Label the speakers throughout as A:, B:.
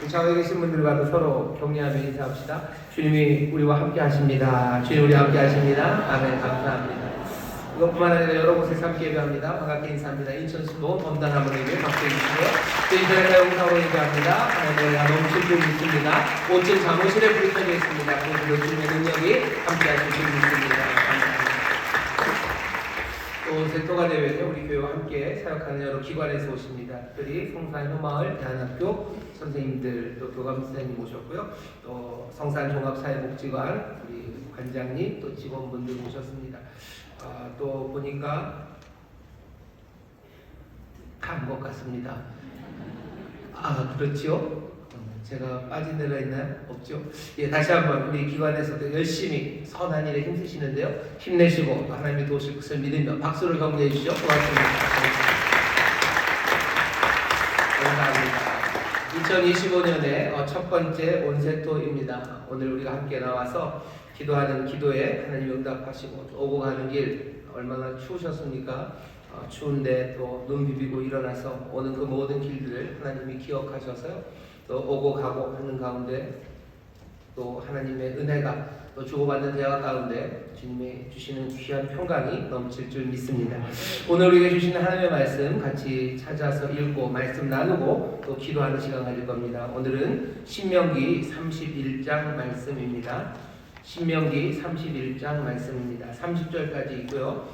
A: 좌우에 계신 분들과도 서로 격려하며 인사합시다. 주님이 우리와 함께 하십니다. 주님 우리와 함께 하십니다. 아멘. 감사합니다. 이것뿐만 아니라 여러 곳에서 함께 예배합니다. 반갑게 인사합니다. 인천 수도 범단 하모니에게 박수 해주시고요. 또 인터넷 영상으로 예배합니다. 하나님의 넘칠 줄 믿습니다. 5층 사무실에 불이 켜져 있습니다. 그리고 주님의 능력이 함께 하실 줄 믿습니다. 감사합니다. 또 제토가 대회에 우리 교회와 함께 사역하는 여러 기관에서 오십니다. 특별히 성산 효마을 대안학교 선생님들, 또 교감 선생님 모셨고요. 또 성산 종합사회복지관 우리 관장님, 또 직원분들 모셨습니다. 또 보니까 간 것 같습니다. 그렇지요? 제가 빠진 데가 있나요? 없죠? 예, 다시 한번 우리 기관에서도 열심히 선한 일에 힘쓰시는데요. 힘내시고 또 하나님이 도우실 것을 믿으며 박수를 격려해 주시죠. 고맙습니다. 감사합니다. 2025년의 첫 번째 온세토입니다. 오늘 우리가 함께 나와서 기도하는 기도에 하나님 응답하시고 오고 가는 길 얼마나 추우셨습니까? 추운데 또 눈 비비고 일어나서 오는 그 모든 길들을 하나님이 기억하셔서요. 또 오고 가고 하는 가운데 또 하나님의 은혜가 또 주고받는 대화 가운데 주님이 주시는 귀한 평강이 넘칠 줄 믿습니다. 오늘 우리에게 주시는 하나님의 말씀 같이 찾아서 읽고 말씀 나누고 또 기도하는 시간 가질 겁니다. 오늘은 신명기 31장 말씀입니다. 신명기 31장 말씀입니다. 30절까지 있고요.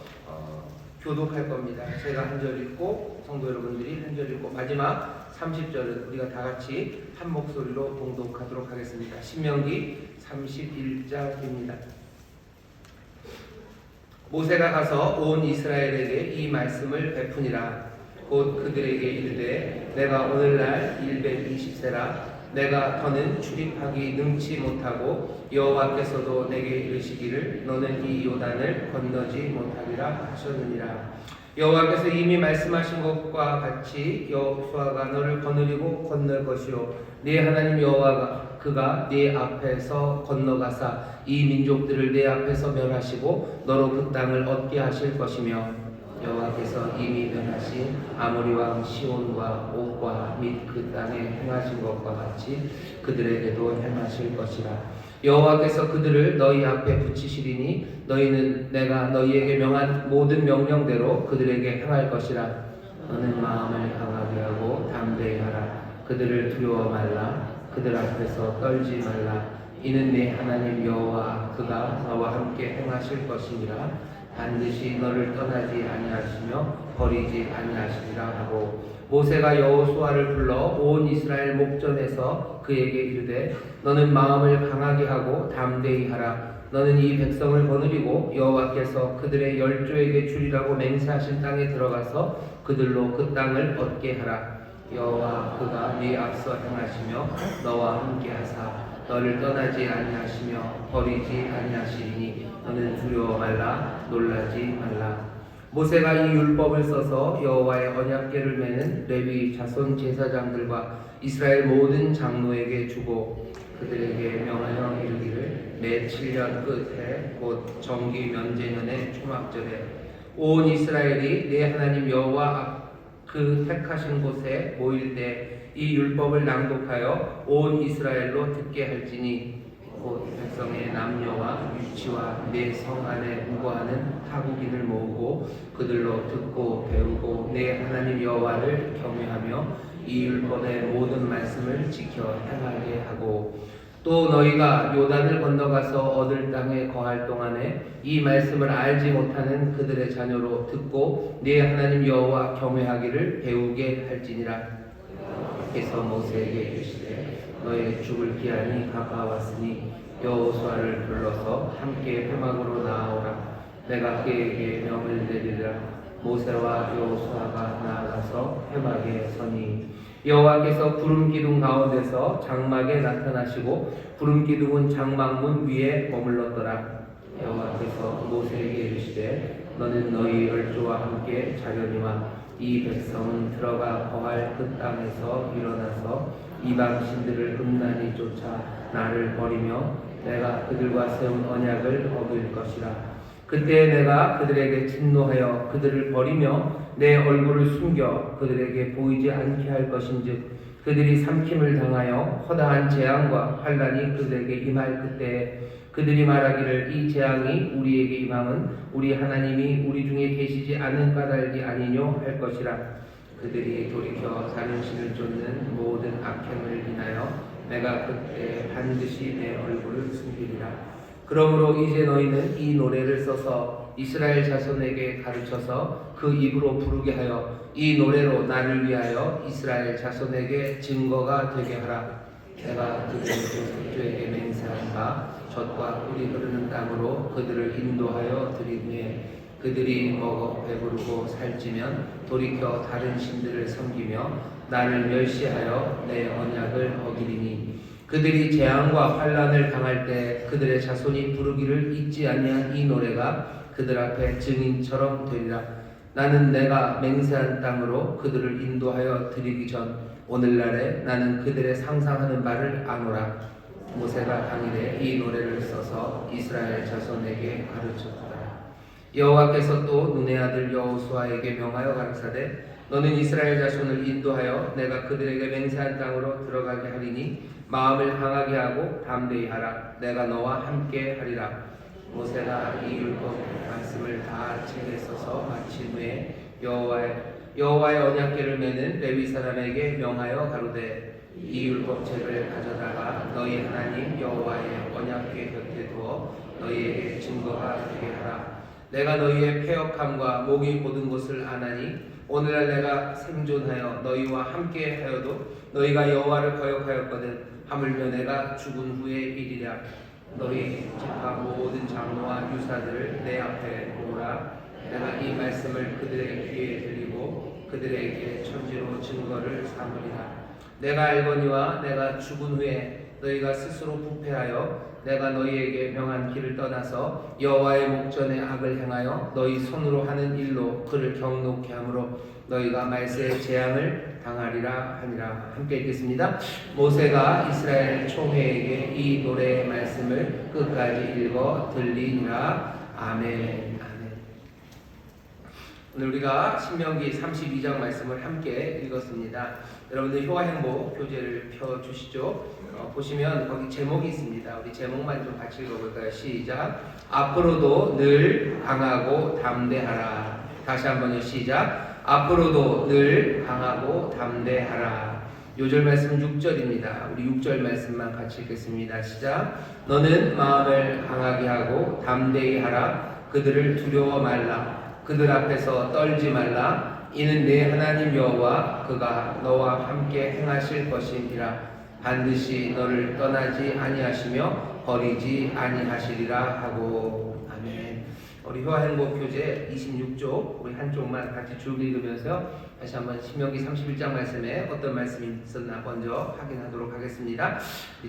A: 교독할 겁니다. 제가 한 절 읽고 성도 여러분들이 한 절 읽고 마지막 30절은 우리가 다 같이 한 목소리로 봉독하도록 하겠습니다. 신명기 31장입니다. 모세가 가서 온 이스라엘에게 이 말씀을 베푸니라. 곧 그들에게 이르되 내가 오늘날 120세라 내가 더는 출입하기 능치 못하고 여호와께서도 내게 이르시기를 너는 이 요단을 건너지 못하리라 하셨느니라. 여호와께서 이미 말씀하신 것과 같이 여호수아가 너를 거느리고 건널 것이요 네 하나님 여호와가 그가 네 앞에서 건너가사 이 민족들을 네 앞에서 멸하시고 너로 그 땅을 얻게 하실 것이며 여호와께서 이미 멸하신 아모리 왕 시온과 옥과 및 그 땅에 행하신 것과 같이 그들에게도 행하실 것이라. 여호와께서 그들을 너희 앞에 붙이시리니 너희는 내가 너희에게 명한 모든 명령대로 그들에게 행할 것이라. 너는 마음을 강하게 하고 담대히 하라. 그들을 두려워 말라. 그들 앞에서 떨지 말라. 이는 네 하나님 여호와 그가 너와 함께 행하실 것이니라. 반드시 너를 떠나지 아니하시며 버리지 아니하시리라 하고 모세가 여호수아를 불러 온 이스라엘 목전에서 그에게 이르되 너는 마음을 강하게 하고 담대히 하라. 너는 이 백성을 거느리고 여호와께서 그들의 열조에게 주리라고 맹세하신 땅에 들어가서 그들로 그 땅을 얻게 하라. 여호와 그가 네 앞서 행하시며 너와 함께 하사 너를 떠나지 아니하시며 버리지 아니하시리니 너는 두려워 말라 놀라지 말라. 모세가 이 율법을 써서 여호와의 언약궤를 매는 레위 자손 제사장들과 이스라엘 모든 장로에게 주고 그들에게 명하여 이르기를 매 7년 끝에 곧 정기 면제년의 초막절에 온 이스라엘이 내 하나님 여호와 그 택하신 곳에 모일 때 이 율법을 낭독하여 온 이스라엘로 듣게 할지니 곧 백성의 남녀와 유치와 내 성 안에 무고하는 타국인을 모으고 그들로 듣고 배우고 내 하나님 여호와를 경외하며 이 율법의 모든 말씀을 지켜 행하게 하고 또 너희가 요단을 건너가서 얻을 땅에 거할 동안에 이 말씀을 알지 못하는 그들의 자녀로 듣고 네 하나님 여호와 경외하기를 배우게 할지니라. 께서 모세에게 이르시되 너의 죽을 기한이 가까웠으니 여호수아를 불러서 함께 회막으로 나아오라. 내가 그에게 명을 내리리라. 모세와 여호수아가 나아가서 회막에 서니 여호와께서 구름 기둥 가운데서 장막에 나타나시고 구름 기둥은 장막문 위에 머물렀더라. 여호와께서 모세에게 이르시되 너는 너희 열조와 함께 자려니와 이 백성은 들어가 거할 그 땅에서 일어나서 이방 신들을 음란히 쫓아 나를 버리며 내가 그들과 세운 언약을 어길 것이라. 그때 내가 그들에게 진노하여 그들을 버리며 내 얼굴을 숨겨 그들에게 보이지 않게 할 것인즉 그들이 삼킴을 당하여 허다한 재앙과 환란이 그들에게 임할 그때 그들이 말하기를 이 재앙이 우리에게 임함은 우리 하나님이 우리 중에 계시지 않은 까닭이 아니뇨 할 것이라. 그들이 돌이켜 다른 신을 쫓는 모든 악행을 인하여 내가 그때 반드시 내 얼굴을 숨기리라. 그러므로 이제 너희는 이 노래를 써서 이스라엘 자손에게 가르쳐서 그 입으로 부르게 하여 이 노래로 나를 위하여 이스라엘 자손에게 증거가 되게 하라. 내가 그들에게 맹세한 바 젖과 꿀이 흐르는 땅으로 그들을 인도하여 드린 후에 그들이 먹어 배부르고 살찌면 돌이켜 다른 신들을 섬기며 나를 멸시하여 내 언약을 어기리니 그들이 재앙과 환란을 당할 때 그들의 자손이 부르기를 잊지 아니한 이 노래가 그들 앞에 증인처럼 되리라. 나는 내가 맹세한 땅으로 그들을 인도하여 드리기 전 오늘날에 나는 그들의 상상하는 바를 아노라. 모세가 당일에 이 노래를 써서 이스라엘 자손에게 가르쳤더라. 여호와께서 또 눈의 아들 여호수아에게 명하여 가르치되 너는 이스라엘 자손을 인도하여 내가 그들에게 맹세한 땅으로 들어가게 하리니 마음을 강하게 하고 담대히 하라. 내가 너와 함께 하리라. 모세가 이 율법 말씀을 다 책에 써서 마친 후에 여호와의 언약궤를 메는 레위 사람에게 명하여 가로되 이 율법책을 가져다가 너희 하나님 여호와의 언약궤 곁에 두어 너희에게 증거가 되게 하라. 내가 너희의 패역함과 목이 곧은 것을 아나니 오늘날 내가 생존하여 너희와 함께 하여도 너희가 여호와를 거역하였거든 하물며 내가 죽은 후에 이리라. 너희 집파 모든 장로와 유사들을 내 앞에 모으라. 내가 이 말씀을 그들의 귀에 들리고 그들에게 천지로 증거를 삼으리라. 내가 알거니와 내가 죽은 후에 너희가 스스로 부패하여 내가 너희에게 명한 길을 떠나서 여호와의 목전에 악을 행하여 너희 손으로 하는 일로 그를 경노케 하므로 너희가 말세의 재앙을 당하리라 하니라. 함께 읽겠습니다. 모세가 이스라엘 총회에게 이 노래의 말씀을 끝까지 읽어 들리니라. 아멘. 오늘 우리가 신명기 32장 말씀을 함께 읽었습니다. 여러분들 효화행복 교재를 펴주시죠. 보시면 거기 제목이 있습니다. 우리 제목만 좀 같이 읽어볼까요? 시작. 앞으로도 늘 강하고 담대하라. 다시 한번요. 시작. 앞으로도 늘 강하고 담대하라. 요절 말씀 6절입니다. 우리 6절 말씀만 같이 읽겠습니다. 시작. 너는 마음을 강하게 하고 담대히 하라. 그들을 두려워 말라. 그들 앞에서 떨지 말라. 이는 내 하나님 여호와 그가 너와 함께 행하실 것이니라. 반드시 너를 떠나지 아니하시며 버리지 아니하시리라 하고. 아멘. 우리 효화행복 교재 26쪽 우리 한쪽만 같이 쭉 읽으면서 다시 한번 신명기 31장 말씀에 어떤 말씀이 있었나 먼저 확인하도록 하겠습니다.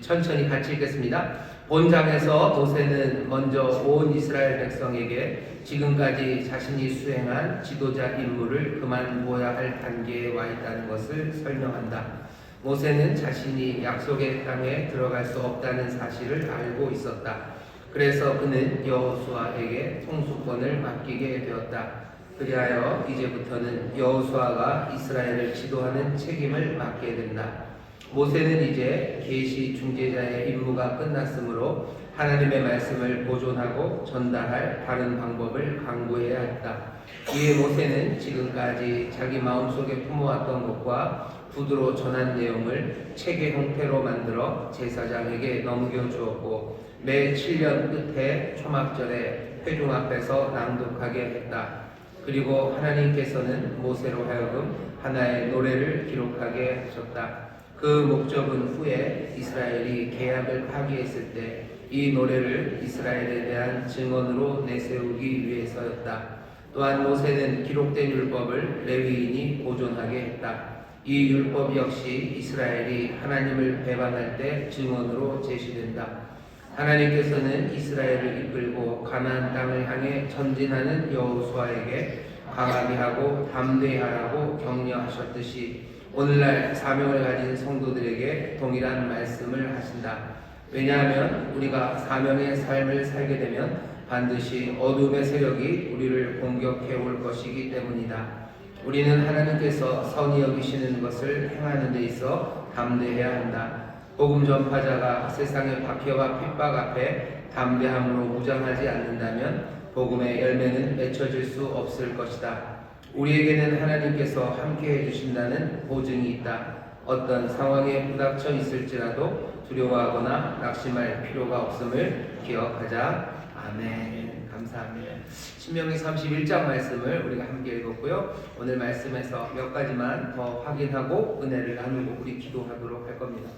A: 천천히 같이 읽겠습니다. 본장에서 모세는 먼저 온 이스라엘 백성에게 지금까지 자신이 수행한 지도자 임무를 그만두어야 할 단계에 와 있다는 것을 설명한다. 모세는 자신이 약속의 땅에 들어갈 수 없다는 사실을 알고 있었다. 그래서 그는 여호수아에게 통수권을 맡기게 되었다. 그리하여 이제부터는 여호수아가 이스라엘을 지도하는 책임을 맡게 된다. 모세는 이제 계시 중재자의 임무가 끝났으므로 하나님의 말씀을 보존하고 전달할 다른 방법을 강구해야 했다. 이에 모세는 지금까지 자기 마음속에 품어왔던 것과 구두로 전한 내용을 책의 형태로 만들어 제사장에게 넘겨주었고 매 7년 끝에 초막절에 회중 앞에서 낭독하게 했다. 그리고 하나님께서는 모세로 하여금 하나의 노래를 기록하게 하셨다. 그 목적은 후에 이스라엘이 계약을 파기했을 때 이 노래를 이스라엘에 대한 증언으로 내세우기 위해서였다. 또한 모세는 기록된 율법을 레위인이 보존하게 했다. 이 율법 역시 이스라엘이 하나님을 배반할 때 증언으로 제시된다. 하나님께서는 이스라엘을 이끌고 가나안 땅을 향해 전진하는 여호수아에게 강하게 하고 담대히 하라고 격려하셨듯이 오늘날 사명을 가진 성도들에게 동일한 말씀을 하신다. 왜냐하면 우리가 사명의 삶을 살게 되면 반드시 어둠의 세력이 우리를 공격해 올 것이기 때문이다. 우리는 하나님께서 선히 여기시는 것을 행하는 데 있어 담대해야 한다. 복음 전파자가 세상의 박해와 핍박 앞에 담대함으로 무장하지 않는다면 복음의 열매는 맺혀질 수 없을 것이다. 우리에게는 하나님께서 함께 해주신다는 보증이 있다. 어떤 상황에 부닥쳐 있을지라도 두려워하거나 낙심할 필요가 없음을 기억하자. 아멘. 감사합니다. 신명기 31장 말씀을 우리가 함께 읽었고요. 오늘 말씀에서 몇 가지만 더 확인하고 은혜를 나누고 우리 기도하도록 할 겁니다.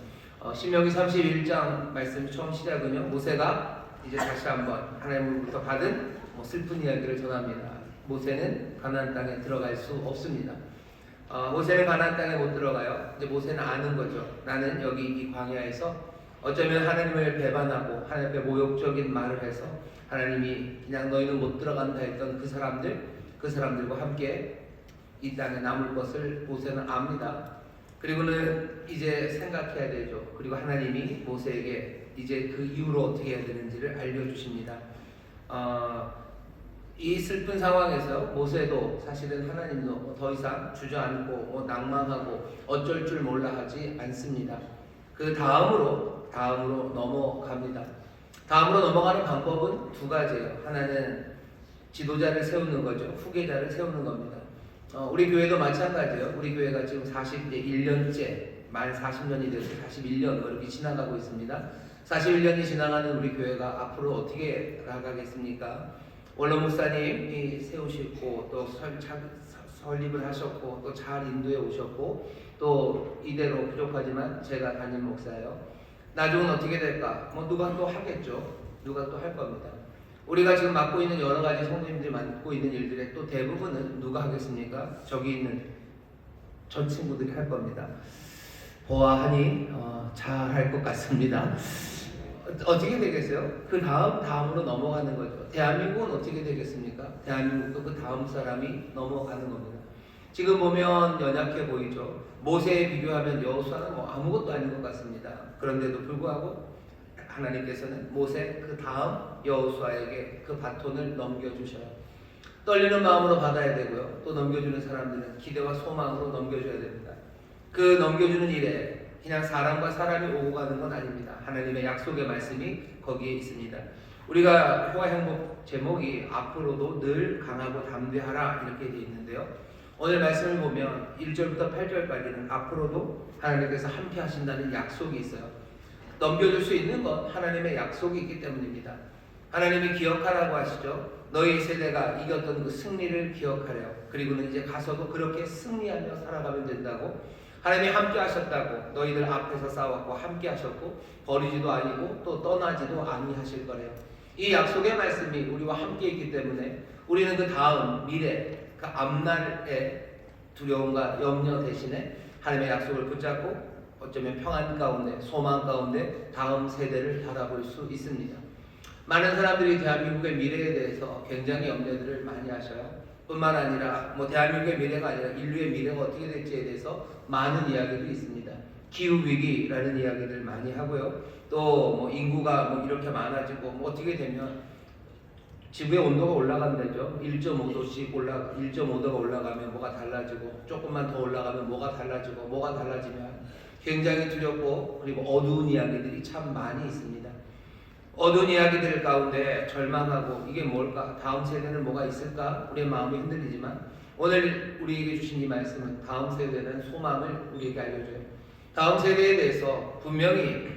A: 신명기 31장 말씀 처음 시작은요, 모세가 이제 다시 한번 하나님으로부터 받은 슬픈 이야기를 전합니다. 모세는 가나안 땅에 들어갈 수 없습니다. 모세는 가나안 땅에 못 들어가요. 이제 모세는 아는 거죠. 나는 여기 이 광야에서 어쩌면 하나님을 배반하고 하나님께 모욕적인 말을 해서 하나님이 그냥 너희는 못 들어간다 했던 그 사람들과 함께 이 땅에 남을 것을 모세는 압니다. 그리고는 이제 생각해야 되죠. 그리고 하나님이 모세에게 이제 그 이후로 어떻게 해야 되는지를 알려주십니다. 이 슬픈 상황에서 모세도 사실은 하나님도 더 이상 주저앉고 낭망하고 어쩔 줄 몰라 하지 않습니다. 그 다음으로 넘어갑니다. 다음으로 넘어가는 방법은 두 가지예요. 하나는 지도자를 세우는 거죠. 후계자를 세우는 겁니다. 우리 교회도 마찬가지예요. 우리 교회가 지금 41년째, 만 40년이 돼서 41년 이렇게 지나가고 있습니다. 41년이 지나가는 우리 교회가 앞으로 어떻게 나가겠습니까? 원로 목사님이 세우시고 또 설립을 하셨고 또 잘 인도해 오셨고 또 이대로 부족하지만 제가 담임 목사예요. 나중은 어떻게 될까? 누가 또 하겠죠. 누가 또 할 겁니다. 우리가 지금 맡고 있는 여러 가지 성도님들이 맡고 있는 일들의 또 대부분은 누가 하겠습니까? 저기 있는 전 친구들이 할 겁니다. 보아하니 잘 할 것 같습니다. 어떻게 되겠어요? 그 다음으로 넘어가는 거죠. 대한민국은 어떻게 되겠습니까? 대한민국도 그 다음 사람이 넘어가는 겁니다. 지금 보면 연약해 보이죠. 모세에 비교하면 여호수아는 아무것도 아닌 것 같습니다. 그런데도 불구하고 하나님께서는 모세 그 다음 여호수아에게 그 바톤을 넘겨주셔요. 떨리는 마음으로 받아야 되고요. 또 넘겨주는 사람들은 기대와 소망으로 넘겨줘야 됩니다. 그 넘겨주는 일에 그냥 사람과 사람이 오고 가는 건 아닙니다. 하나님의 약속의 말씀이 거기에 있습니다. 우리가 효과행복 제목이 앞으로도 늘 강하고 담대하라 이렇게 되어 있는데요. 오늘 말씀을 보면 1절부터 8절까지는 앞으로도 하나님께서 함께 하신다는 약속이 있어요. 넘겨줄 수 있는 건 하나님의 약속이 있기 때문입니다. 하나님이 기억하라고 하시죠. 너희 세대가 이겼던 그 승리를 기억하래요. 그리고는 이제 가서도 그렇게 승리하며 살아가면 된다고. 하나님이 함께 하셨다고. 너희들 앞에서 싸웠고 함께 하셨고 버리지도 아니고 또 떠나지도 아니하실 거래요. 이 약속의 말씀이 우리와 함께 있기 때문에 우리는 그 다음 미래, 그 앞날의 두려움과 염려 대신에 하나님의 약속을 붙잡고 어쩌면 평안 가운데, 소망 가운데 다음 세대를 바라볼 수 있습니다. 많은 사람들이 대한민국의 미래에 대해서 굉장히 염려들을 많이 하셔요. 뿐만 아니라 대한민국의 미래가 아니라 인류의 미래가 어떻게 될지에 대해서 많은 이야기들이 있습니다. 기후위기라는 이야기들 많이 하고요. 또 인구가 이렇게 많아지고 어떻게 되면 지구의 온도가 올라간다죠. 1.5도가 올라가면 뭐가 달라지고 조금만 더 올라가면 뭐가 달라지고 뭐가 달라지면 굉장히 두렵고 그리고 어두운 이야기들이 참 많이 있습니다. 어두운 이야기들 가운데 절망하고 이게 뭘까? 다음 세대는 뭐가 있을까? 우리의 마음이 흔들리지만 오늘 우리에게 주신 이 말씀은 다음 세대는 소망을 우리에게 알려줘요. 다음 세대에 대해서 분명히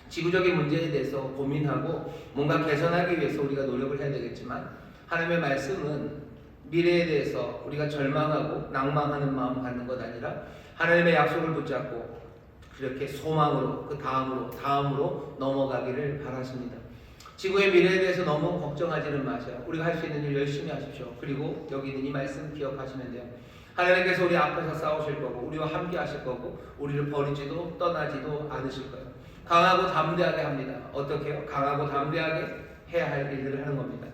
A: 지구적인 문제에 대해서 고민하고 뭔가 개선하기 위해서 우리가 노력을 해야 되겠지만 하나님의 말씀은 미래에 대해서 우리가 절망하고 낭망하는 마음 갖는 것 아니라 하나님의 약속을 붙잡고 그렇게 소망으로 그 다음으로 넘어가기를 바라십니다. 지구의 미래에 대해서 너무 걱정하지는 마세요. 우리가 할 수 있는 일 열심히 하십시오. 그리고 여기 있는 이 말씀 기억하시면 돼요. 하나님께서 우리 앞에서 싸우실 거고 우리와 함께 하실 거고 우리를 버리지도 떠나지도 않으실 거예요. 강하고 담대하게 합니다. 어떻게 해요? 강하고 담대하게 해야 할 일들을 하는 겁니다.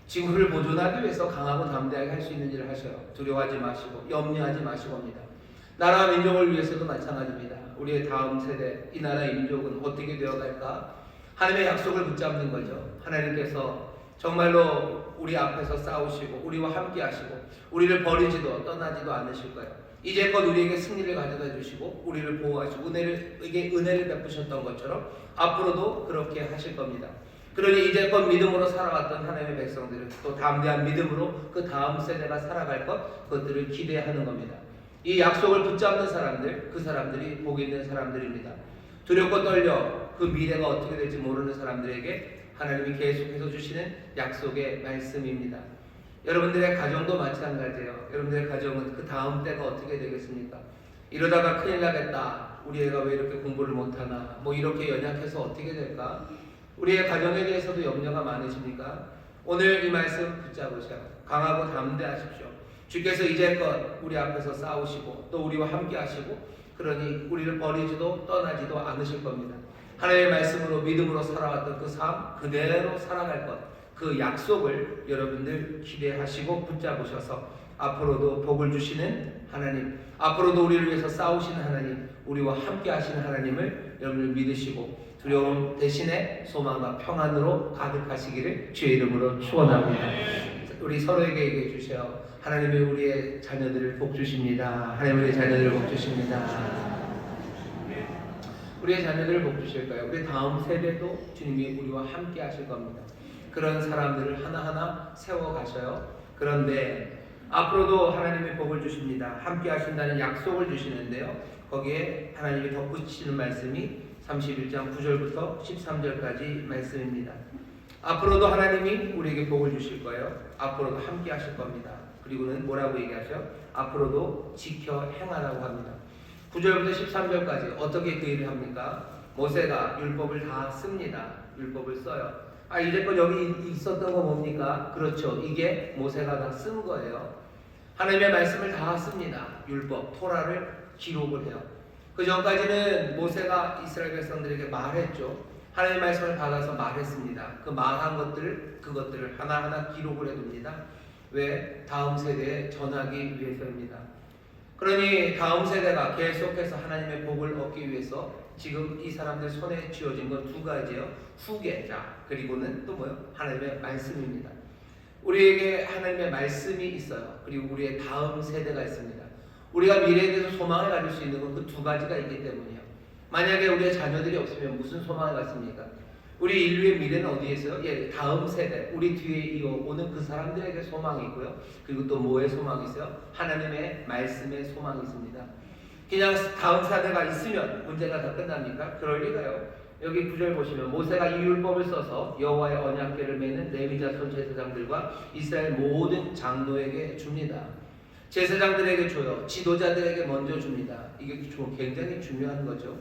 A: 지구를 보존하기 위해서 강하고 담대하게 할 수 있는 일을 하셔요. 두려워하지 마시고 염려하지 마시고 합니다. 나라와 민족을 위해서도 마찬가지입니다. 우리의 다음 세대, 이 나라의 민족은 어떻게 되어갈까? 하나님의 약속을 붙잡는 거죠. 하나님께서 정말로 우리 앞에서 싸우시고 우리와 함께 하시고 우리를 버리지도 떠나지도 않으실 거예요. 이제껏 우리에게 승리를 가져다 주시고 우리를 보호하시고 은혜를 베푸셨던 것처럼 앞으로도 그렇게 하실 겁니다. 그러니 이제껏 믿음으로 살아왔던 하나님의 백성들은 또 담대한 믿음으로 그 다음 세대가 살아갈 그것들을 기대하는 겁니다. 이 약속을 붙잡는 사람들, 그 사람들이 복 있는 사람들입니다. 두렵고 떨려 그 미래가 어떻게 될지 모르는 사람들에게 하나님이 계속해서 주시는 약속의 말씀입니다. 여러분들의 가정도 마찬가지예요. 여러분들의 가정은 그 다음 때가 어떻게 되겠습니까? 이러다가 큰일 나겠다. 우리 애가 왜 이렇게 공부를 못하나? 뭐 이렇게 연약해서 어떻게 될까? 우리의 가정에 대해서도 염려가 많으십니까? 오늘 이 말씀 붙잡으셔. 강하고 담대하십시오. 주께서 이제껏 우리 앞에서 싸우시고 또 우리와 함께 하시고 그러니 우리를 버리지도 떠나지도 않으실 겁니다. 하나님의 말씀으로 믿음으로 살아왔던 그 삶 그대로 살아갈 것. 그 약속을 여러분들 기대하시고 붙잡으셔서 앞으로도 복을 주시는 하나님, 앞으로도 우리를 위해서 싸우시는 하나님, 우리와 함께 하시는 하나님을 여러분들 믿으시고 두려움 대신에 소망과 평안으로 가득하시기를 주의 이름으로 축원합니다. 우리 서로에게 얘기해 주세요. 하나님이 우리의 자녀들을 복 주십니다. 하나님 우리의 자녀들을 복 주십니다. 우리의 자녀들을 복 주실까요? 우리 다음 세대도 주님이 우리와 함께 하실 겁니다. 그런 사람들을 하나하나 세워가셔요. 그런데 앞으로도 하나님의 복을 주십니다. 함께 하신다는 약속을 주시는데요. 거기에 하나님이 덧붙이시는 말씀이 31장 9절부터 13절까지 말씀입니다. 앞으로도 하나님이 우리에게 복을 주실 거예요. 앞으로도 함께 하실 겁니다. 그리고는 뭐라고 얘기하죠? 앞으로도 지켜 행하라고 합니다. 9절부터 13절까지 어떻게 그 일을 합니까? 모세가 율법을 다 씁니다. 율법을 써요. 이제껏 여기 있었던 거 뭡니까? 그렇죠. 이게 모세가 다 쓴 거예요. 하나님의 말씀을 다 씁니다. 율법, 토라를 기록을 해요. 그 전까지는 모세가 이스라엘 백성들에게 말했죠. 하나님의 말씀을 받아서 말했습니다. 그 말한 그것들을 하나하나 기록을 해둡니다. 왜? 다음 세대에 전하기 위해서입니다. 그러니 다음 세대가 계속해서 하나님의 복을 얻기 위해서 지금 이 사람들 손에 쥐어진 건 두 가지예요. 후계자 그리고는 또 뭐요? 하나님의 말씀입니다. 우리에게 하나님의 말씀이 있어요. 그리고 우리의 다음 세대가 있습니다. 우리가 미래에 대해서 소망을 가질 수 있는 건 그 두 가지가 있기 때문이에요. 만약에 우리의 자녀들이 없으면 무슨 소망을 갖습니까? 우리 인류의 미래는 어디에 있어요? 다음 세대, 우리 뒤에 이어오는 그 사람들에게 소망이 있고요. 그리고 또 뭐의 소망이 있어요? 하나님의 말씀의 소망이 있습니다. 그냥 다음 세대가 있으면 문제가 다 끝납니까? 그럴 리가요. 여기 9절 보시면 모세가 이 율법을 써서 여호와의 언약궤를 메는 레위 자손 제사장들과 이스라엘 모든 장로에게 줍니다. 제사장들에게 줘요. 지도자들에게 먼저 줍니다. 이게 굉장히 중요한 거죠.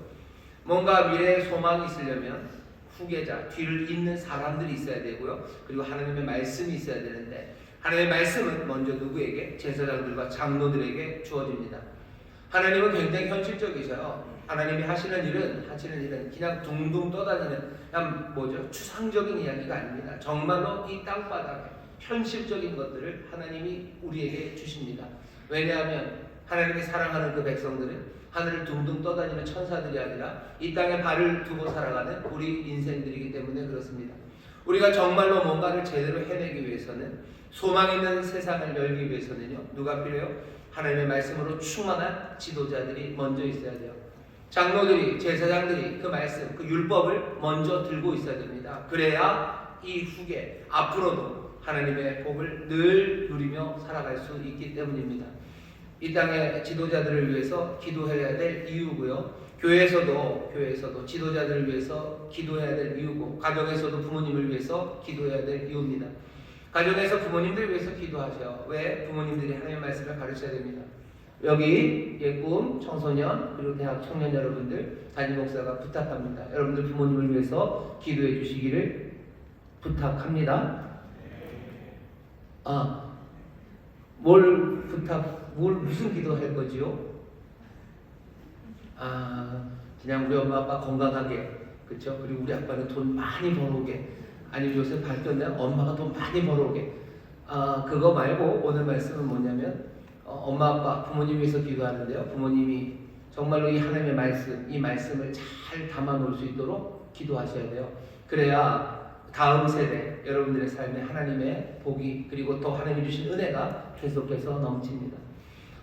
A: 뭔가 미래에 소망이 있으려면 후계자, 뒤를 잇는 사람들이 있어야 되고요. 그리고 하나님의 말씀이 있어야 되는데 하나님의 말씀은 먼저 누구에게? 제사장들과 장로들에게 주어집니다. 하나님은 굉장히 현실적이셔요. 하나님이 하시는 일은 그냥 둥둥 떠다니는 그냥 추상적인 이야기가 아닙니다. 정말로 이 땅바닥에 현실적인 것들을 하나님이 우리에게 주십니다. 왜냐하면 하나님이 사랑하는 그 백성들은 하늘을 둥둥 떠다니는 천사들이 아니라 이 땅에 발을 두고 살아가는 우리 인생들이기 때문에 그렇습니다. 우리가 정말로 뭔가를 제대로 해내기 위해서는 소망 있는 세상을 열기 위해서는요. 누가 필요해요? 하나님의 말씀으로 충만한 지도자들이 먼저 있어야 돼요. 장로들이, 제사장들이 그 말씀, 그 율법을 먼저 들고 있어야 됩니다. 그래야 이 후계, 앞으로도 하나님의 복을 늘 누리며 살아갈 수 있기 때문입니다. 이 땅의 지도자들을 위해서 기도해야 될 이유고요. 교회에서도 지도자들을 위해서 기도해야 될 이유고, 가정에서도 부모님을 위해서 기도해야 될 이유입니다. 가정에서 부모님들 위해서 기도하셔요. 왜? 부모님들이 하나님의 말씀을 가르쳐야 됩니다. 여기 예꿈 청소년 그리고 대학 청년 여러분들 담임 목사가 부탁합니다. 여러분들 부모님을 위해서 기도해 주시기를 부탁합니다. 무슨 기도할 거지요? 그냥 우리 엄마 아빠 건강하게, 그렇죠? 그리고 우리 아빠는 돈 많이 벌어오게, 아니면 요새 발전된 엄마가 돈 많이 벌어오게. 그거 말고 오늘 말씀은 뭐냐면 엄마 아빠 부모님 위해서 기도하는데요. 부모님이 정말로 이 하나님의 말씀, 이 말씀을 잘 담아 놓을 수 있도록 기도하셔야 돼요. 그래야 다음 세대 여러분들의 삶에 하나님의 복이 그리고 또 하나님이 주신 은혜가 계속해서 넘칩니다.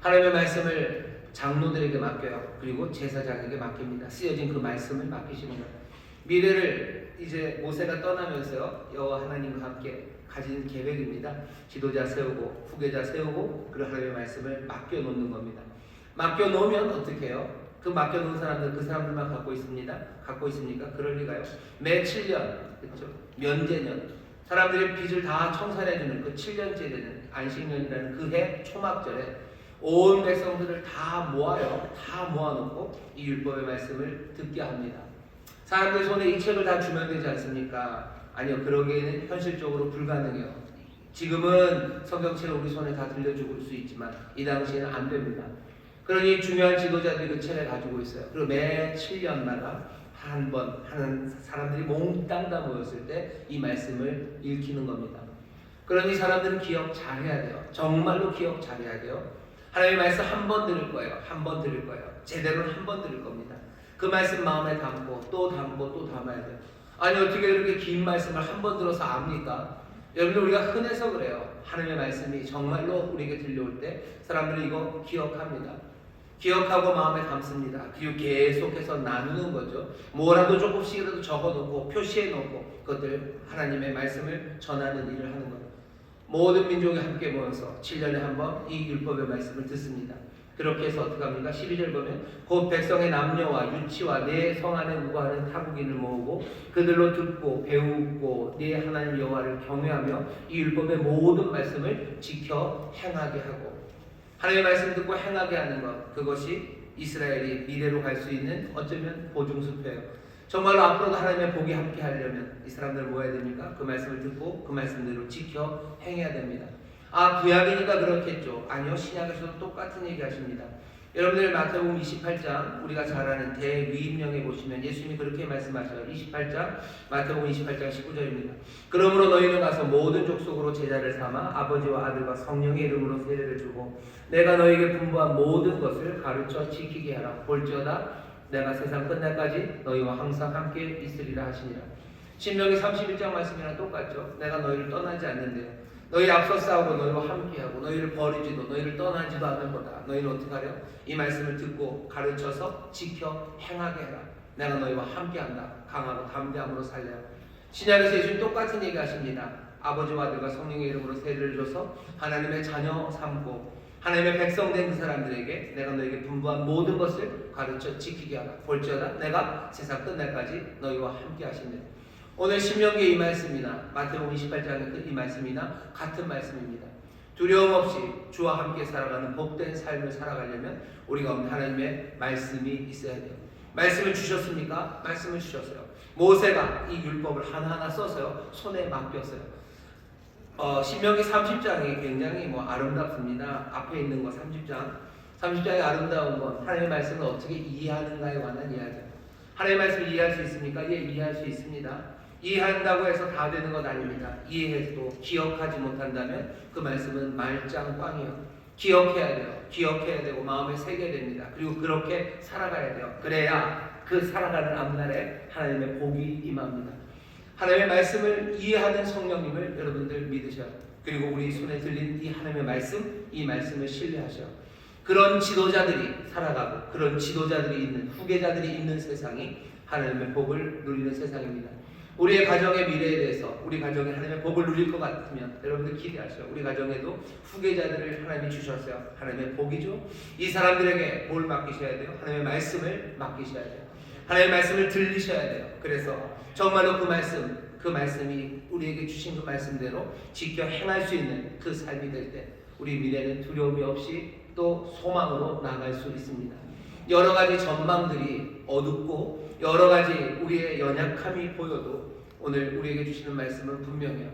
A: 하나님의 말씀을 장로들에게 맡겨요. 그리고 제사장에게 맡깁니다. 쓰여진 그 말씀을 맡기시는 거예요. 미래를 이제 모세가 떠나면서요, 여호와 하나님과 함께 가진 계획입니다. 지도자 세우고 후계자 세우고 그리고 하나님의 말씀을 맡겨놓는 겁니다. 맡겨놓으면 어떻게 해요? 그 맡겨놓은 사람들, 그 사람들만 갖고 있습니다. 갖고 있습니까? 그럴 리가요. 매 7년, 그렇죠? 면제년, 사람들의 빚을 다 청산해주는 그 7년째 되는 안식년이라는 그 해 초막절에 온 백성들을 다 모아요. 다 모아놓고 이 율법의 말씀을 듣게 합니다. 사람들 손에 이 책을 다 주면 되지 않습니까? 아니요, 그러기에는 현실적으로 불가능해요. 지금은 성경책을 우리 손에 다 들려줄 수 있지만 이 당시에는 안 됩니다. 그러니 중요한 지도자들이 그 책을 가지고 있어요. 그리고 매 7년마다 한 번 하는 사람들이 몽땅 다 모였을 때 이 말씀을 읽히는 겁니다. 그러니 사람들은 기억 잘해야 돼요. 정말로 기억 잘해야 돼요. 하나님의 말씀 한 번 들을 거예요. 한 번 들을 거예요. 제대로는 한 번 들을 겁니다. 그 말씀 마음에 담고 또 담고 또 담아야 돼요. 아니 어떻게 이렇게 긴 말씀을 한 번 들어서 압니까? 여러분 우리가 흔해서 그래요. 하나님의 말씀이 정말로 우리에게 들려올 때 사람들이 이거 기억합니다. 기억하고 마음에 담습니다. 그리고 계속해서 나누는 거죠. 뭐라도 조금씩이라도 적어놓고 표시해놓고 그것들 하나님의 말씀을 전하는 일을 하는 거예요. 모든 민족이 함께 모여서 7년에 한 번 이 율법의 말씀을 듣습니다. 그렇게 해서 어떻게 합니까? 12절 보면 곧 백성의 남녀와 유치와 내 성 안에 우거하는 타국인을 모으고 그들로 듣고 배우고 내 하나님 여호와를 경외하며 이 율법의 모든 말씀을 지켜 행하게 하고 하나님의 말씀 듣고 행하게 하는 것, 그것이 이스라엘이 미래로 갈 수 있는 어쩌면 보증수표예요. 정말로 앞으로도 하나님의 복이 함께 하려면 이 사람들 뭐 해야 됩니까? 그 말씀을 듣고 그 말씀대로 지켜 행해야 됩니다. 아, 구약이니까 그렇겠죠. 아니요, 신약에서도 똑같은 얘기 하십니다. 여러분들 마태복음 28장 우리가 잘 아는 대위임령에 보시면 예수님이 그렇게 말씀하셔요. 28장 마태복음 28장 19절입니다. 그러므로 너희는 가서 모든 족속으로 제자를 삼아 아버지와 아들과 성령의 이름으로 세례를 주고 내가 너희에게 분부한 모든 것을 가르쳐 지키게 하라. 볼지어다 내가 세상 끝날까지 너희와 항상 함께 있으리라 하시니라. 신명기 31장 말씀이랑 똑같죠. 내가 너희를 떠나지 않는데 너희 앞서 싸우고 너희와 함께하고 너희를 버리지도 너희를 떠나지도 않을 거다. 너희는 어떻게 하려? 이 말씀을 듣고 가르쳐서 지켜 행하게 해라. 내가 너희와 함께한다. 강하고 담대함으로 살려. 신약에서 예수님 똑같은 얘기 하십니다. 아버지와 아들과 성령의 이름으로 세례를 줘서 하나님의 자녀 삼고 하나님의 백성 된 그 사람들에게 내가 너에게 분부한 모든 것을 가르쳐 지키게 하라. 볼지어다 내가 세상 끝날까지 너희와 함께 하신다. 오늘 신명기의 이 말씀이나 마태복음 28장의 이 말씀이나 같은 말씀입니다. 두려움 없이 주와 함께 살아가는 복된 삶을 살아가려면 우리가 하나님의 말씀이 있어야 돼요. 말씀을 주셨습니까? 말씀을 주셨어요. 모세가 이 율법을 하나하나 써서요 손에 맡겼어요. 신명기 30장이 굉장히 아름답습니다. 앞에 있는 거 30장의 아름다운 건 하나님의 말씀을 어떻게 이해하는가에 관한 이야기예요. 하나님의 말씀을 이해할 수 있습니까? 예, 이해할 수 있습니다. 이해한다고 해서 다 되는 것 아닙니다. 이해해도 기억하지 못한다면 그 말씀은 말짱꽝이에요. 기억해야 돼요. 기억해야 되고 마음에 새겨야 됩니다. 그리고 그렇게 살아가야 돼요. 그래야 그 살아가는 앞날에 하나님의 복이 임합니다. 하나님의 말씀을 이해하는 성령님을 여러분들 믿으셔요. 그리고 우리 손에 들린 이 하나님의 말씀, 이 말씀을 신뢰하셔요. 그런 지도자들이 살아가고 그런 지도자들이 있는 후계자들이 있는 세상이 하나님의 복을 누리는 세상입니다. 우리의 가정의 미래에 대해서 우리 가정이 하나님의 복을 누릴 것 같으면 여러분들 기대하셔요. 우리 가정에도 후계자들을 하나님이 주셨어요. 하나님의 복이죠. 이 사람들에게 뭘 맡기셔야 돼요? 하나님의 말씀을 맡기셔야 돼요. 하나님의 말씀을 들리셔야 돼요. 그래서 정말로 그 말씀이 우리에게 주신 그 말씀대로 지켜 행할 수 있는 그 삶이 될 때 우리 미래는 두려움이 없이 또 소망으로 나아갈 수 있습니다. 여러 가지 전망들이 어둡고 여러 가지 우리의 연약함이 보여도 오늘 우리에게 주시는 말씀은 분명해요.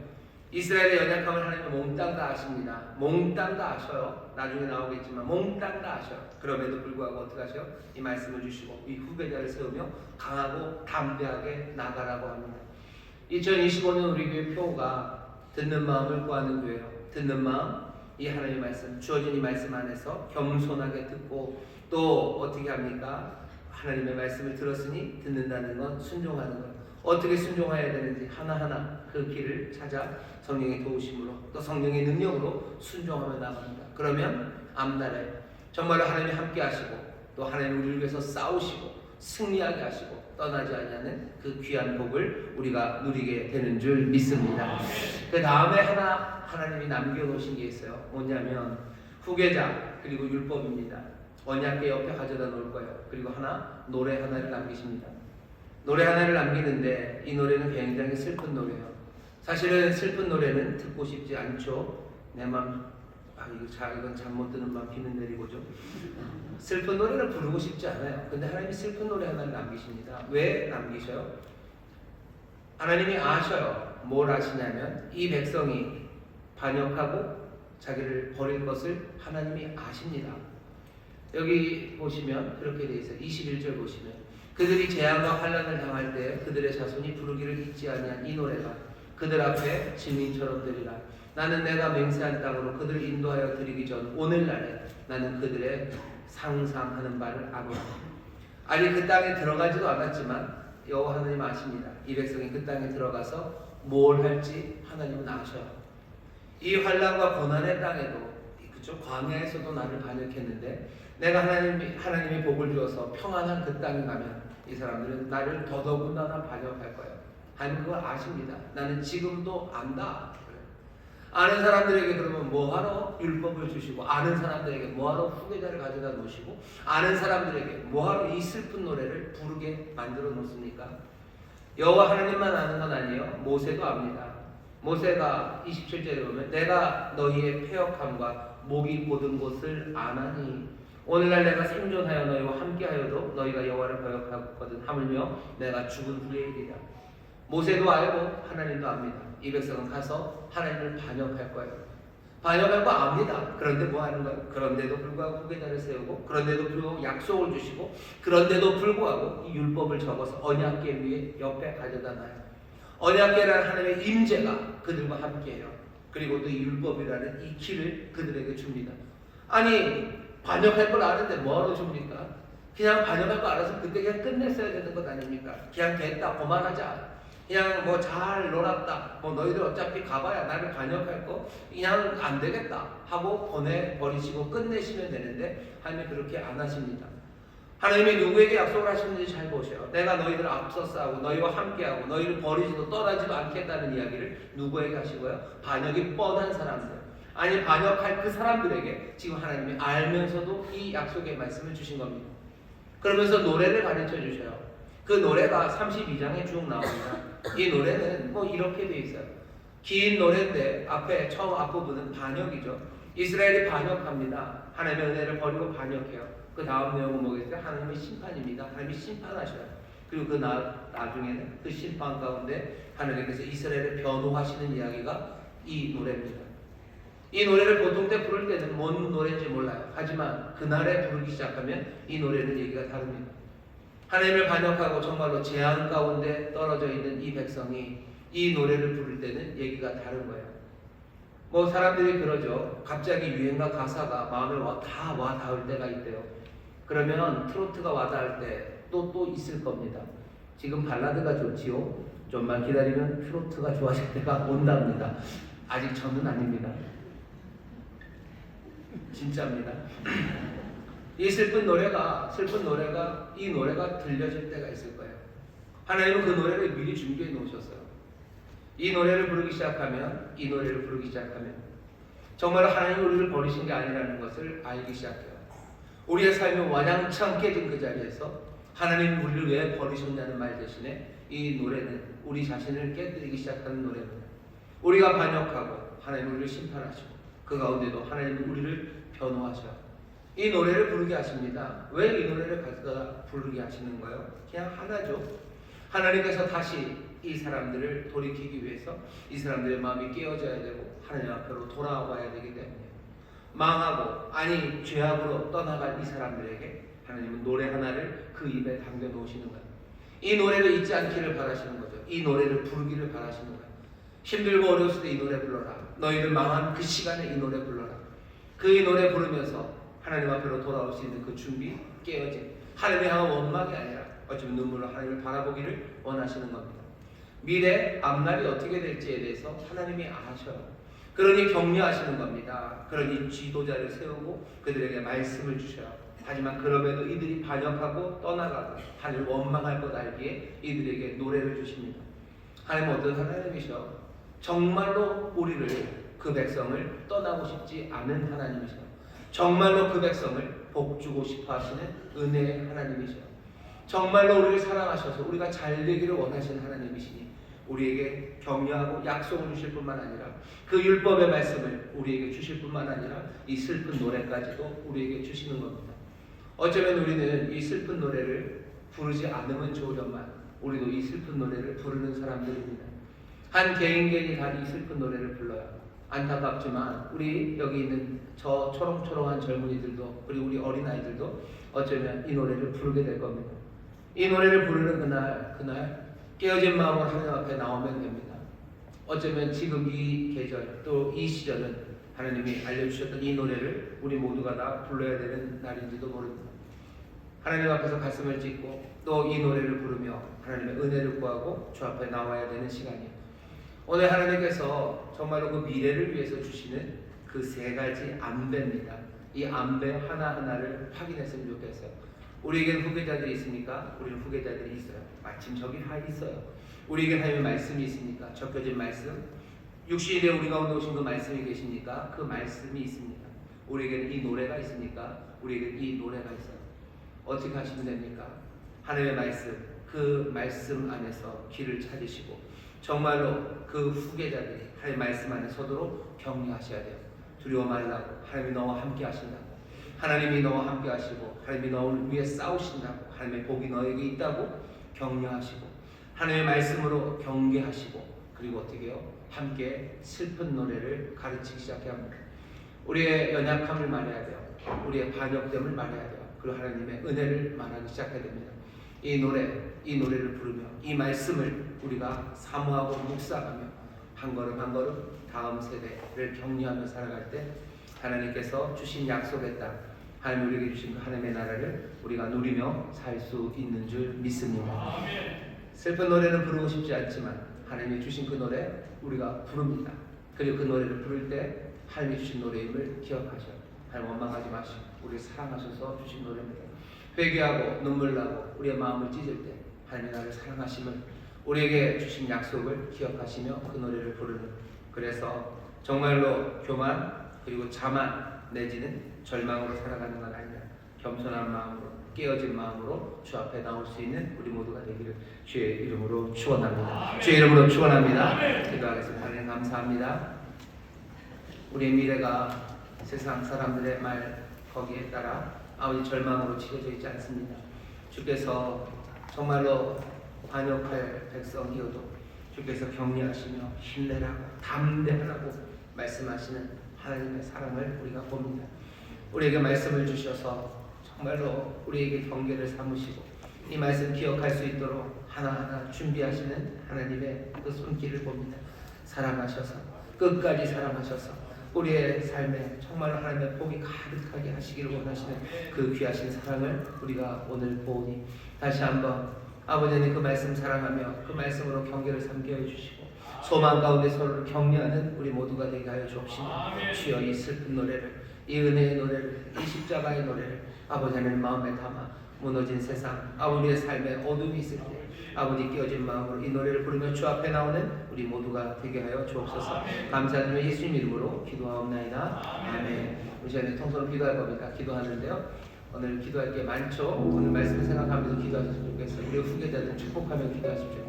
A: 이스라엘의 연약함을 하나님은 몽땅 다 아십니다. 몽땅 다 아셔요. 나중에 나오겠지만 몽땅 다 아셔요. 그럼에도 불구하고 어떻게 하셔요? 이 말씀을 주시고 이 후계자를 세우며 강하고 담대하게 나가라고 합니다. 2025년 우리 교회 표가 듣는 마음을 구하는 교회요. 듣는 마음, 이 하나님의 말씀, 주어진 이 말씀 안에서 겸손하게 듣고 또 어떻게 합니까? 하나님의 말씀을 들었으니 듣는다는 건 순종하는 것. 어떻게 순종해야 되는지 하나하나 그 길을 찾아 성령의 도우심으로 또 성령의 능력으로 순종하며 나갑니다. 그러면 앞날에 정말로 하나님이 함께 하시고 또 하나님 우리를 위해서 싸우시고 승리하게 하시고 떠나지 않는 그 귀한 복을 우리가 누리게 되는 줄 믿습니다. 그 다음에 하나님이 남겨놓으신 게 있어요. 뭐냐면 후계자 그리고 율법입니다. 언약궤 옆에 가져다 놓을 거예요. 그리고 노래 하나를 남기십니다. 노래 하나를 남기는데 이 노래는 굉장히 슬픈 노래예요. 사실은 슬픈 노래는 듣고 싶지 않죠. 내 맘, 이건 잠 못 드는 맘 비는 내리고죠. 슬픈 노래를 부르고 싶지 않아요. 근데 하나님이 슬픈 노래 하나를 남기십니다. 왜 남기셔요? 하나님이 아셔요. 뭘 아시냐면 이 백성이 반역하고 자기를 버릴 것을 하나님이 아십니다. 여기 보시면 그렇게 되어 있어요. 21절 보시면 그들이 재앙과 환난을 당할 때 그들의 자손이 부르기를 잊지 아니한 이 노래가 그들 앞에 진민처럼 되리라. 나는 내가 맹세한 땅으로 그들을 인도하여 드리기 전 오늘날에 나는 그들의 상상하는 바를 아노라. 아직 그 땅에 들어가지도 않았지만 여호와 하나님 아십니다. 이 백성이 그 땅에 들어가서 뭘 할지 하나님은 아셔요. 이 환난과 고난의 땅에도 그쪽 광야에서도 나를 반역했는데 내가 하나님의 복을 주어서 평안한 그 땅에 가면 이 사람들은 나를 더더군다나 반역할 거예요. 하나님 그걸 아십니다. 나는 지금도 안다. 아는 사람들에게 그러면 뭐하러 율법을 주시고 아는 사람들에게 뭐하러 후계자를 가져다 놓으시고 아는 사람들에게 뭐하러 이 슬픈 노래를 부르게 만들어 놓습니까? 여호와 하나님만 아는 건 아니에요. 모세도 압니다. 모세가 27절에 보면 내가 너희의 패역함과 목이 곧은 곳을 아나니 오늘날 내가 생존하여 너희와 함께하여도 너희가 여호와를 거역하거든 하물며 내가 죽은 후의 일이다. 모세도 알고 하나님도 압니다. 이 백성은 가서 하나님을 반역할 거예요. 반역할 거 압니다. 그런데 뭐 하는 거예요? 그런데도 불구하고 후계자를 세우고 그런데도 불구하고 약속을 주시고 그런데도 불구하고 이 율법을 적어서 언약궤 위에 옆에 가져다 놔요. 언약궤라는 하나님의 임재가 그들과 함께해요. 그리고 또 이 율법이라는 이 길을 그들에게 줍니다. 아니 반역할 걸 아는데 뭐하러 줍니까? 그냥 반역할 거 알아서 그때 그냥 끝냈어야 되는 것 아닙니까? 그냥 됐다 그만하자. 그냥 뭐 잘 놀았다. 뭐 너희들 어차피 가봐야 나를 반역할 거 그냥 안 되겠다 하고 보내버리시고 끝내시면 되는데 하나님이 그렇게 안 하십니다. 하나님이 누구에게 약속을 하셨는지 잘 보세요. 내가 너희들 앞서 싸우고 너희와 함께하고 너희를 버리지도 떠나지도 않겠다는 이야기를 누구에게 하시고요? 반역이 뻔한 사람들 아니 반역할 그 사람들에게 지금 하나님이 알면서도 이 약속의 말씀을 주신 겁니다. 그러면서 노래를 가르쳐 주셔요. 그 노래가 32장에 쭉 나옵니다. 이 노래는 뭐 이렇게 돼 있어요. 긴 노래인데 처음 앞부분은 반역이죠. 이스라엘이 반역합니다. 하나님의 은혜를 버리고 반역해요. 그 다음 내용은 뭐겠어요? 하나님의 심판입니다. 하나님이 심판하셔요. 그리고 그 나중에는 그 심판 가운데 하나님께서 이스라엘을 변호하시는 이야기가 이 노래입니다. 이 노래를 보통 때 부를 때는 뭔 노래인지 몰라요. 하지만 그날에 부르기 시작하면 이 노래는 얘기가 다릅니다. 하나님을 반역하고 정말로 재앙 가운데 떨어져 있는 이 백성이 이 노래를 부를 때는 얘기가 다른 거예요. 뭐 사람들이 그러죠. 갑자기 유행가 가사가 마음에 다 와닿을 때가 있대요. 그러면 트로트가 와닿을 때 또 있을 겁니다. 지금 발라드가 좋지요. 좀만 기다리면 트로트가 좋아질 때가 온답니다. 아직 저는 아닙니다. 진짜입니다. 이 슬픈 노래가 이 노래가 들려질 때가 있을 거예요. 하나님은 그 노래를 미리 준비해 놓으셨어요. 이 노래를 부르기 시작하면 정말 하나님이 우리를 버리신 게 아니라는 것을 알기 시작해요. 우리의 삶이 와냥창 깨진 그 자리에서 하나님 우리를 왜 버리셨냐는 말 대신에 이 노래는 우리 자신을 깨뜨리기 시작하는 노래입니다. 우리가 반역하고 하나님 우리를 심판하시고 그 가운데도 하나님은 우리를 변호하셔요. 이 노래를 부르게 하십니다. 왜 이 노래를 가져다 부르게 하시는 거예요? 그냥 하나죠. 하나님께서 다시 이 사람들을 돌이키기 위해서 이 사람들의 마음이 깨어져야 되고 하나님 앞으로 돌아와야 되기 때문에 망하고 아니 죄악으로 떠나갈 이 사람들에게 하나님은 노래 하나를 그 입에 담겨 놓으시는 거예요. 이 노래를 잊지 않기를 바라시는 거죠. 이 노래를 부르기를 바라시는 거예요. 힘들고 어려웠을 때 이 노래 불러라. 너희들 망한 그 시간에 이 노래 불러라. 그 이 노래 부르면서 하나님 앞으로 돌아올 수 있는 그 준비 깨어진 하나님을 향한 원망이 아니라 어쩌면 눈물로 하나님을 바라보기를 원하시는 겁니다. 미래 앞날이 어떻게 될지에 대해서 하나님이 아셔요. 그러니 격려하시는 겁니다. 그러니 지도자를 세우고 그들에게 말씀을 주셔요. 하지만 그럼에도 이들이 반역하고 떠나가고 하늘 원망할 것 알기에 이들에게 노래를 주십니다. 하나님은 어떤 하나님이셔? 정말로 우리를, 그 백성을 떠나고 싶지 않은 하나님이셔. 정말로 그 백성을 복주고 싶어 하시는 은혜의 하나님이셔. 정말로 우리를 사랑하셔서 우리가 잘 되기를 원하시는 하나님이시니 우리에게 격려하고 약속을 주실 뿐만 아니라 그 율법의 말씀을 우리에게 주실 뿐만 아니라 이 슬픈 노래까지도 우리에게 주시는 겁니다. 어쩌면 우리는 이 슬픈 노래를 부르지 않으면 좋으련만 우리도 이 슬픈 노래를 부르는 사람들입니다. 한 개인이 다 이 슬픈 노래를 불러요. 안타깝지만 우리 여기 있는 저 초롱초롱한 젊은이들도 그리고 우리 어린아이들도 어쩌면 이 노래를 부르게 될 겁니다. 이 노래를 부르는 그날 깨어진 마음으로 하나님 앞에 나오면 됩니다. 어쩌면 지금 이 계절 또 이 시절은 하나님이 알려주셨던 이 노래를 우리 모두가 다 불러야 되는 날인지도 모릅니다. 하나님 앞에서 가슴을 찢고 또 이 노래를 부르며 하나님의 은혜를 구하고 주 앞에 나와야 되는 시간이에요. 오늘 하나님께서 정말로 그 미래를 위해서 주시는 그 세 가지 안배입니다. 이 안배 하나하나를 확인했으면 좋겠어요. 우리에게는 후계자들이 있습니까? 우리는 후계자들이 있어요. 마침 저기 다 있어요. 우리에게 하나님의 말씀이 있습니까? 적혀진 말씀. 육신에 우리 가운데 오신 그 말씀이 계십니까? 그 말씀이 있습니다. 우리에게는 이 노래가 있습니까? 우리에게는 이 노래가 있어요. 어떻게 하시면 됩니까? 하나님의 말씀, 그 말씀 안에서 길을 찾으시고 정말로 그 후계자들이 하나님의 말씀 안에 서도록 격려하셔야 돼요. 두려워 말라고, 하나님이 너와 함께 하신다고, 하나님이 너와 함께 하시고 하나님이 너를 위해 싸우신다고, 하나님의 복이 너에게 있다고 격려하시고 하나님의 말씀으로 경계하시고 그리고 어떻게 해요? 함께 슬픈 노래를 가르치기 시작해야 합니다. 우리의 연약함을 말해야 돼요. 우리의 반역됨을 말해야 돼요. 그리고 하나님의 은혜를 말하기 시작해야 됩니다. 이 노래를 부르며 이 말씀을 우리가 사모하고 묵상하며 한 걸음 한 걸음 다음 세대를 격려하며 살아갈 때 하나님께서 주신 약속의 땅, 하나님 우리에게 주신 그 하나님의 나라를 우리가 누리며 살 수 있는 줄 믿습니다. 슬픈 노래는 부르고 싶지 않지만 하나님이 주신 그 노래 우리가 부릅니다. 그리고 그 노래를 부를 때 하나님이 주신 노래임을 기억하셔요. 하나님 원망하지 마시고 우리 사랑하셔서 주신 노래입니다. 회개하고 눈물 나고 우리의 마음을 찢을 때 하나님이 나를 사랑하심을 우리에게 주신 약속을 기억하시며 그 노래를 부르는, 그래서 정말로 교만 그리고 자만 내지는 절망으로 살아가는 건 아니라 겸손한 마음으로 깨어진 마음으로 주 앞에 나올 수 있는 우리 모두가 되기를 주의 이름으로 축원합니다. 주의 이름으로 축원합니다. 기도하겠습니다. 하나님 감사합니다. 우리의 미래가 세상 사람들의 말 거기에 따라 아버지 절망으로 치러져 있지 않습니다. 주께서 정말로 반역할 백성이어도 주께서 격려하시며 힘내라고 담대하라고 말씀하시는 하나님의 사랑을 우리가 봅니다. 우리에게 말씀을 주셔서 정말로 우리에게 경계를 삼으시고 이 말씀 기억할 수 있도록 하나하나 준비하시는 하나님의 그 손길을 봅니다. 사랑하셔서 끝까지 사랑하셔서 우리의 삶에 정말로 하나님의 복이 가득하게 하시기를 원하시는 그 귀하신 사랑을 우리가 오늘 보니 다시 한번 아버지는 그 말씀 사랑하며 그 말씀으로 경계를 삼게 해주시고 소망 가운데 서로를 격려하는 우리 모두가 되게 하여 주옵시며 주여 이 슬픈 노래를, 이 은혜의 노래를, 이 십자가의 노래를 아버지 하나님 마음에 담아 무너진 세상 우리의 삶에 어둠이 있을 때 아버지 깨어진 마음으로 이 노래를 부르며 주 앞에 나오는 우리 모두가 되게 하여 주옵소서. 감사드리며 예수님 이름으로 기도하옵나이다. 아멘. 우리 시간에 통성으로 기도할 겁니다. 기도하는데요, 오늘 기도할 게 많죠. 오늘 말씀을 생각하면서 기도하셨으면 좋겠어요. 우리 후계자들 축복하며 기도하십시오.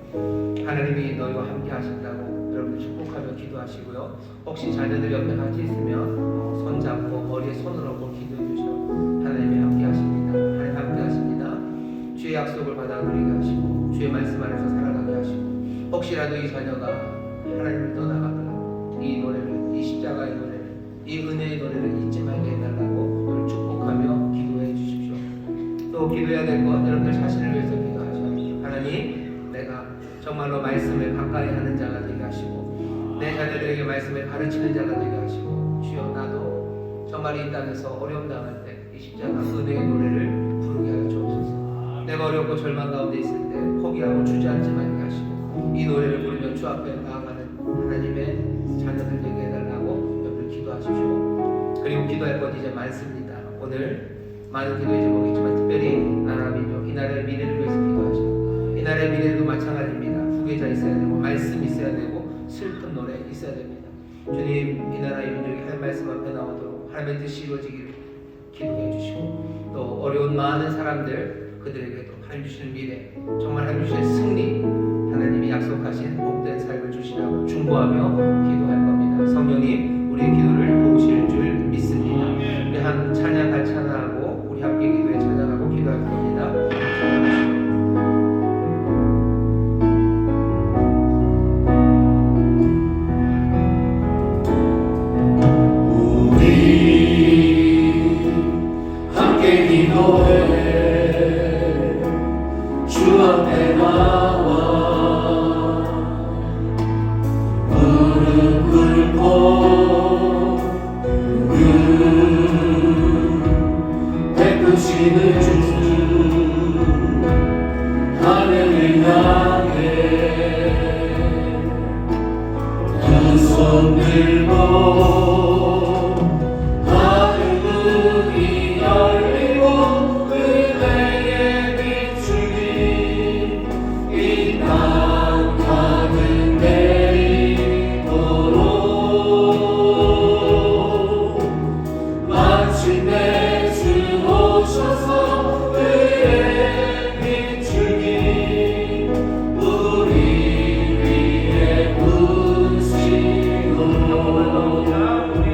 A: 하나님이 너희와 함께 하신다고 여러분들 축복하며 기도하시고요. 혹시 자녀들 옆에 같이 있으면 손잡고 머리에 손을 얹고 기도해 주시오. 하나님이 함께 하십니다. 하나님 함께 하십니다. 주의 약속을 받아 누리게 하시고 주의 말씀 안에서 살아가게 하시고 혹시라도 이 자녀가 하나님을 떠나가더라도 이 노래를, 이 십자가의 노래를, 이 은혜의 노래를 잊지 말게 해달라고 오늘 축복하며 기도해 주십시오. 또 기도해야 될 것, 여러분들 자신을 위해서 기도하셔요. 하나님, 내가 정말로 말씀을 가까이 하는 자가 되게 하시고 내 자녀들에게 말씀을 가르치는 자가 되게 하시고 주여 나도 정말 이 땅에서 어려움 당할 때 이 십자가 은혜의 노래를 부르게 하여 주옵소서. 내가 어렵고 절망 가운데 있을 때 포기하고 주저앉지 말게 하시고 이 노래를 부르며 주 앞에 나아가는 하나님의 자녀들 되게 해달라고 기도하십시오. 그리고 기도할 것 이제 많습니다. 오늘 많은 기도의 제목이지만 특별히 나라 민족 이 나라의 미래를 위해서 기도하시고, 이 나라의 미래도 마찬가지입니다. 후계자 있어야 되고 말씀 있어야 되고 슬픈 노래 있어야 됩니다. 주님, 이 나라의 민족이 할 말씀 앞에 나오도록 하나님의 뜻이 이루어지기를 기도해 주시고, 또 어려운 많은 사람들 그들에게도 하나님 주시는 미래, 정말 하나님 주시는 승리, 하나님이 약속하신 복된 삶을 주시라고 중보하며 기도할 겁니다. 성령님 우리의 기도를 도우실 줄 믿습니다. 우리 한 찬양 같이 찬양하고 우리 함께 기도에 찬양하고 기도할 겁니다.
B: 우리 함께 기도해 주 앞에 나와 무릎 꿇고 베푸시는 주 하늘을 향해 두 손 들고 하늘 문이 열리고 그대의 비추기 이 땅 가득 내리도록 마침내 주 오셔서 그의 비추기 우리 위에 부으시도록 우리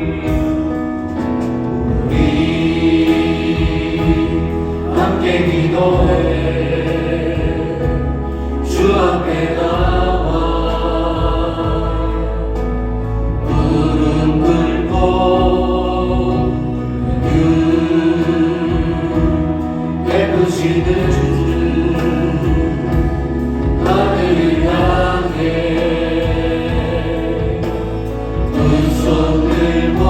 B: 함께 기도해 주 앞에 나와 무릎 꿇고 베푸시는 주 하늘을 향해 두 손 들고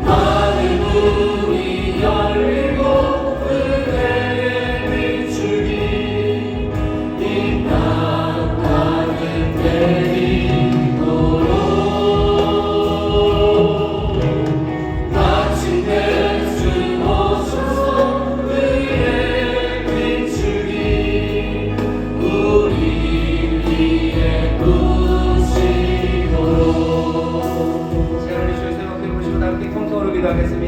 B: 하늘 문이 열리고 그대의 비추기 이 땅 가득 내리도록 마침내 주 오셔서 그의 비추기 우리 위에 부으시도록.
A: 시간을 주셔서 생각해 보시고 함께 통성으로 기도하겠습니다.